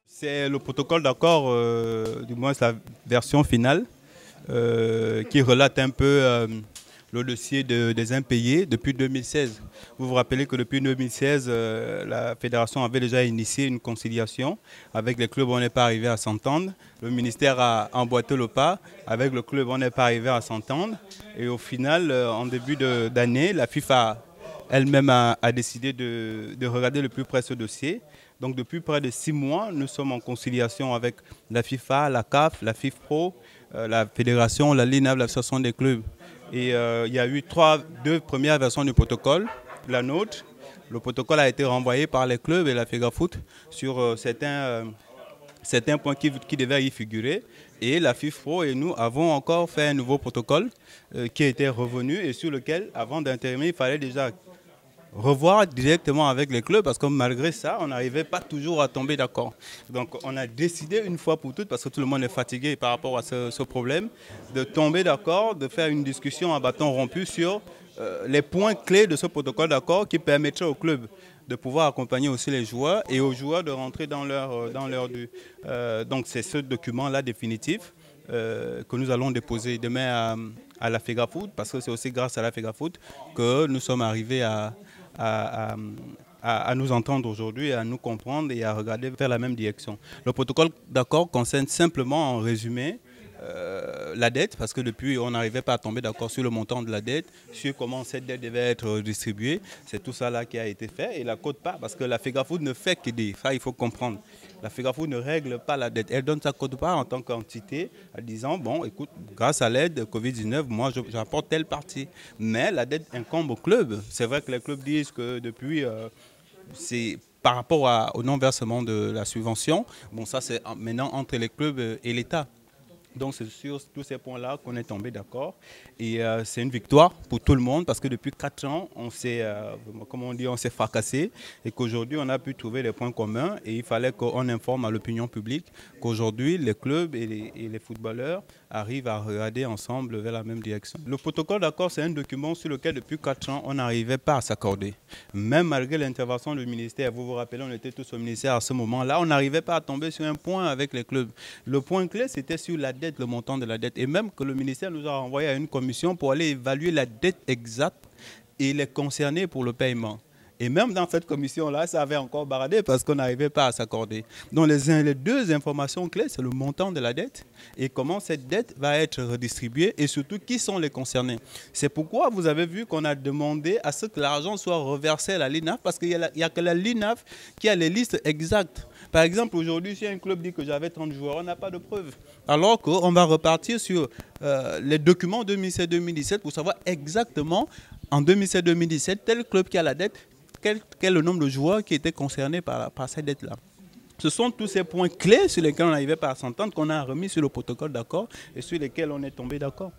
C'est le protocole d'accord, du moins la version finale, qui relate un peu le dossier des impayés depuis 2016. Vous vous rappelez que depuis 2016, la fédération avait déjà initié une conciliation avec les clubs, on n'est pas arrivé à s'entendre. Le ministère a emboîté le pas, avec le club, on n'est pas arrivé à s'entendre. Et au final, en début d'année, la FIFA elle-même a décidé de regarder le plus près ce dossier. Donc depuis près de 6 mois, nous sommes en conciliation avec la FIFA, la CAF, la FIFPro, la fédération, la LINAV, l'association des clubs. Et il y a eu deux premières versions du protocole. La nôtre, le protocole a été renvoyé par les clubs et la FEGAFOOT sur certains points qui devaient y figurer. Et la FIFPro et nous avons encore fait un nouveau protocole qui était revenu et sur lequel, avant d'intervenir, il fallait déjà revoir directement avec les clubs parce que malgré ça, on n'arrivait pas toujours à tomber d'accord. Donc on a décidé une fois pour toutes, parce que tout le monde est fatigué par rapport à ce problème, de tomber d'accord, de faire une discussion à bâton rompu sur les points clés de ce protocole d'accord qui permettrait aux clubs de pouvoir accompagner aussi les joueurs et aux joueurs de rentrer dans leur dû. Donc c'est ce document-là définitif que nous allons déposer demain à la FEGAFOOT, parce que c'est aussi grâce à la FEGAFOOT que nous sommes arrivés à nous entendre aujourd'hui, à nous comprendre et à regarder vers la même direction. Le protocole d'accord concerne simplement, en résumé, la dette, parce que depuis, on n'arrivait pas à tomber d'accord sur le montant de la dette, sur comment cette dette devait être distribuée. C'est tout ça là qui a été fait. Et la quote-part, parce que la FEGAFOOT ne fait que dire, ça il faut comprendre. La FEGAFOOT ne règle pas la dette. Elle donne sa quote-part en tant qu'entité, en disant, bon, écoute, grâce à l'aide Covid-19, moi, j'apporte telle partie. Mais la dette incombe au club. C'est vrai que les clubs disent que depuis, c'est par rapport au non-versement de la subvention, bon, ça c'est maintenant entre les clubs et l'État. Donc c'est sur tous ces points-là qu'on est tombé d'accord. Et c'est une victoire pour tout le monde parce que depuis 4 ans, on s'est fracassé et qu'aujourd'hui, on a pu trouver des points communs et il fallait qu'on informe à l'opinion publique qu'aujourd'hui, les clubs et les footballeurs arrivent à regarder ensemble vers la même direction. Le protocole d'accord, c'est un document sur lequel depuis 4 ans, on n'arrivait pas à s'accorder. Même malgré l'intervention du ministère, vous vous rappelez, on était tous au ministère à ce moment-là, on n'arrivait pas à tomber sur un point avec les clubs. Le point clé, c'était sur la dette, le montant de la dette. Et même que le ministère nous a renvoyé à une commission pour aller évaluer la dette exacte et les concerner pour le paiement. Et même dans cette commission-là, ça avait encore baradé parce qu'on n'arrivait pas à s'accorder. Donc les deux informations clés, c'est le montant de la dette et comment cette dette va être redistribuée et surtout qui sont les concernés. C'est pourquoi vous avez vu qu'on a demandé à ce que l'argent soit reversé à la LINAF parce qu'il n'y a que la LINAF qui a les listes exactes. Par exemple, aujourd'hui, si un club dit que j'avais 30 joueurs, on n'a pas de preuves. Alors qu'on va repartir sur les documents 2016-2017 pour savoir exactement en 2016-2017, tel club qui a la dette, quel est le nombre de joueurs qui étaient concernés par cette dette-là. Ce sont tous ces points clés sur lesquels on n'arrivait pas à s'entendre qu'on a remis sur le protocole d'accord et sur lesquels on est tombé d'accord.